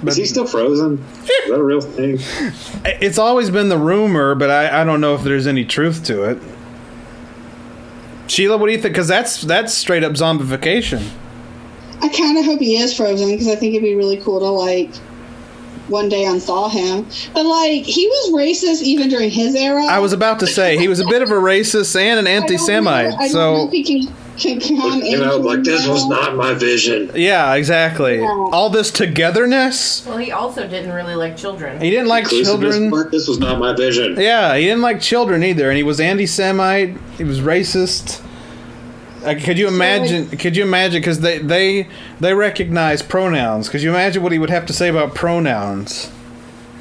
Is he still frozen? Is that a real thing? It's always been the rumor, but I don't know if there's any truth to it. Sheila, what do you think? Because that's straight up zombification. I kind of hope he is frozen because I think it'd be really cool to like one day unthaw him. But like he was racist even during his era. I was about to say he was a bit of a racist and an anti-Semite. I don't know if he can come in. Like this was not my vision. Yeah, exactly. Yeah. All this togetherness. Well, he also didn't really like children. He didn't like children. This was not my vision. Yeah, he didn't like children either, and he was anti-Semite. He was racist. Could you imagine? Because they recognize pronouns. Could you imagine what he would have to say about pronouns?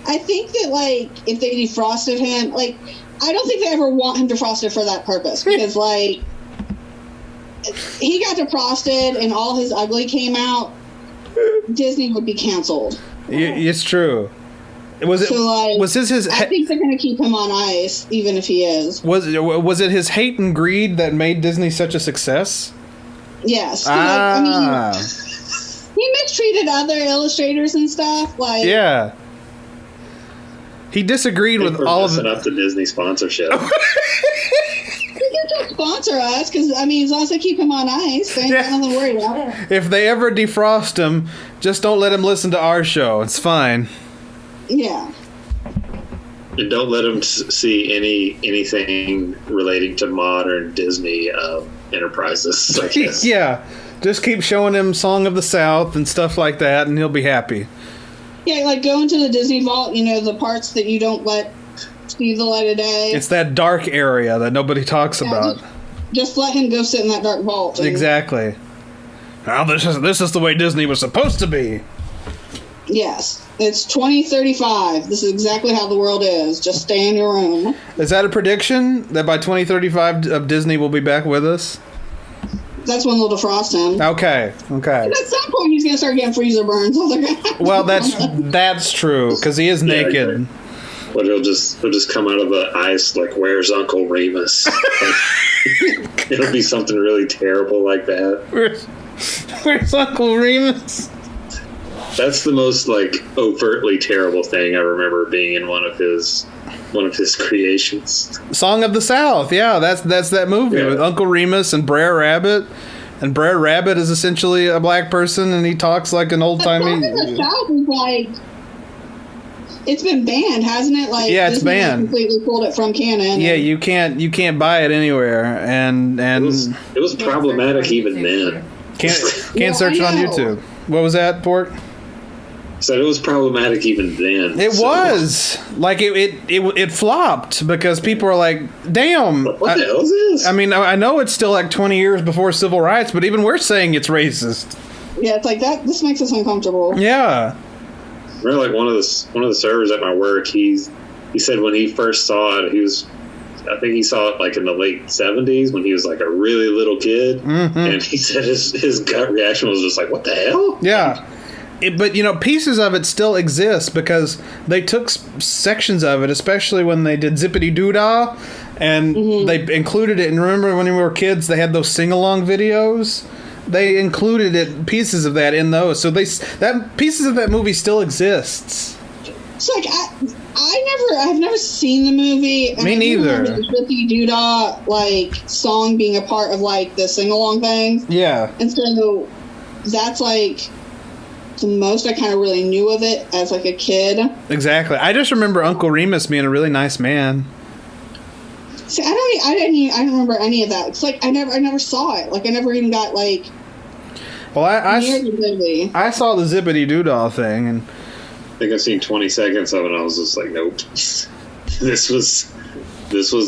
I think that like if they defrosted him, like I don't think they ever want him defrosted for that purpose because like he got defrosted and all his ugly came out, Disney would be canceled. It's true. Was it? So, like, was his? I think they're going to keep him on ice, even if he is. Was it his hate and greed that made Disney such a success? Yes. I mean, he mistreated other illustrators and stuff. Like, yeah. He disagreed with all of up the Disney sponsorship. He can just sponsor us because I mean, as long as they keep him on ice, they ain't got nothing to worry about. If they ever defrost him, just don't let him listen to our show. It's fine. Yeah. And don't let him see anything relating to modern Disney enterprises, I guess. Yeah. Just keep showing him Song of the South and stuff like that, and he'll be happy. Yeah, like go into the Disney Vault, you know, the parts that you don't let see the light of day. It's that dark area that nobody talks about. Just let him go sit in that dark vault. Exactly. Now this is the way Disney was supposed to be. Yes. It's 2035. This is exactly how the world is. Just stay in your room. Is that a prediction that by 2035 Disney will be back with us? That's when they'll defrost him. Okay. And at some point, he's gonna start getting freezer burns. Well, that's true because he is naked. But he'll just come out of the ice like, "Where's Uncle Remus?" It'll be something really terrible like that. Where's Uncle Remus? That's the most like overtly terrible thing I remember being in one of his creations. Song of the South, yeah, that's that movie with Uncle Remus and Brer Rabbit. And Brer Rabbit is essentially a black person, and he talks like an old timey. Song of the South is like it's been banned, hasn't it? Like yeah, it's banned. Completely pulled it from canon. Yeah, you can't buy it anywhere, and it was problematic even then. Can't search it on YouTube. What was that, Port? Said it was problematic even then. It was like it flopped because people are like, "Damn, what the hell is this?" I mean, I know it's still like 20 years before civil rights, but even we're saying it's racist. Yeah, it's like that. This makes us uncomfortable. Yeah. I remember like one of the servers at my work. He said when he first saw it, I think he saw it like in the late 70s when he was like a really little kid, and he said his gut reaction was just like, "What the hell?" Yeah. But, you know, pieces of it still exist because they took sections of it, especially when they did Zippity Doo-Dah, and they included it. And remember when we were kids, they had those sing-along videos? They included pieces of that in those. So pieces of that movie still exists. It's like, I've never seen the movie. Me neither. The Zippity Doo-Dah, like, song being a part of, like, the sing-along thing. Yeah. And so that's, like... the most I kind of really knew of it as like a kid. Exactly. I just remember Uncle Remus being a really nice man. See, I don't remember any of that. It's like I never saw it. Like I never even got like. Well, near the movie. I saw the Zippity Doo-Dah thing, and I think I've seen 20 seconds of it. And I was just like, nope. This was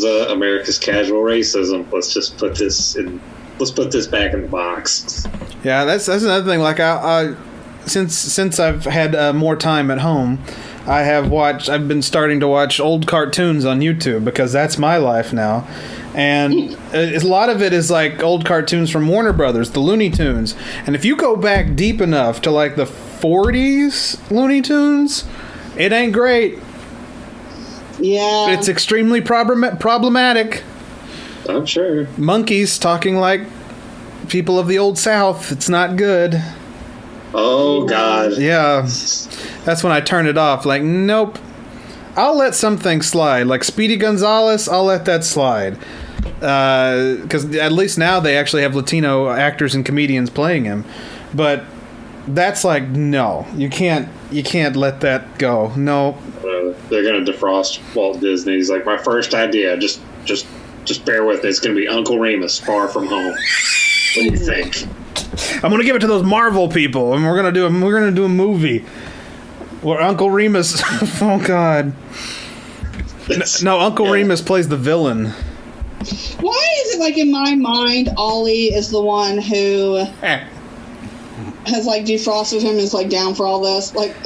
America's casual racism. Let's just put this in. Let's put this back in the box. Yeah, that's another thing. Like I since I've had more time at home, I've been starting to watch old cartoons on YouTube because that's my life now. And a lot of it is like old cartoons from Warner Brothers, the Looney Tunes. And if you go back deep enough to like the 40s Looney Tunes, it ain't great. Yeah. It's extremely problematic. I'm sure. Monkeys talking like people of the Old South. It's not good. Oh, God. Yeah. That's when I turned it off. Like, nope. I'll let some things slide. Like Speedy Gonzalez, I'll let that slide. Because at least now they actually have Latino actors and comedians playing him. But that's like, no. You can't let that go. No. They're going to defrost Walt Disney. He's like, my first idea, just bear with it. It's going to be Uncle Remus, Far From Home. What do you think? I'm gonna give it to those Marvel people, and we're gonna do a movie where Uncle Remus. Oh God! No, Uncle Remus plays the villain. Why is it like in my mind, Ollie is the one who has like defrosted him, is like down for all this? Like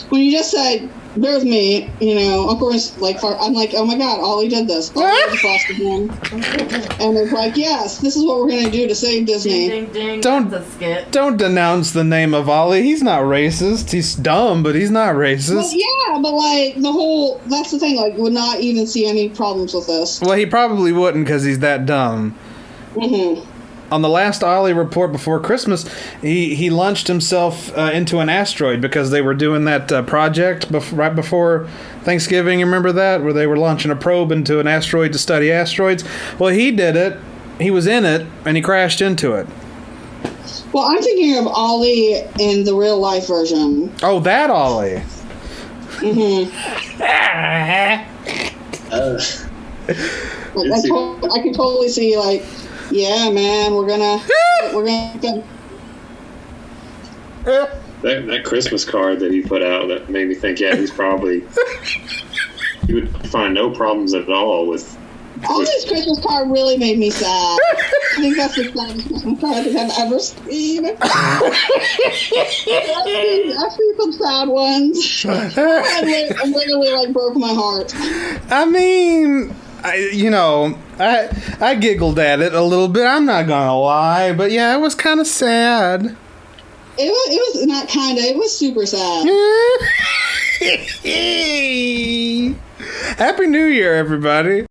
when you just said, "Bear with me," Uncle Remus, I'm like, oh my God, Ollie did this. Ollie defrosted him, and it's like, yes, this is what we're gonna do to save Disney. Ding, ding, ding. Don't denounce the name of Ollie. He's not racist. He's dumb, but he's not racist. Well, yeah, but like that's the thing. Like, would not even see any problems with this. Well, he probably wouldn't because he's that dumb. Mm-hmm. On the last Ollie report before Christmas, he launched himself into an asteroid because they were doing that project right before Thanksgiving. You remember that? Where they were launching a probe into an asteroid to study asteroids? Well, he did it. He was in it, and he crashed into it. Well, I'm thinking of Ollie in the real life version. Oh, that Ollie. Mm-hmm. I can totally see, like, yeah, man, we're gonna that Christmas card that he put out that made me think, yeah, he would find no problems at all with. Ollie's Christmas card really made me sad. I think that's the saddest Christmas card I think I've ever seen. I've seen some sad ones. I literally like broke my heart. I mean, I giggled at it a little bit. I'm not gonna lie, but yeah, it was kind of sad. It was not kind of. It was super sad. Happy New Year, everybody.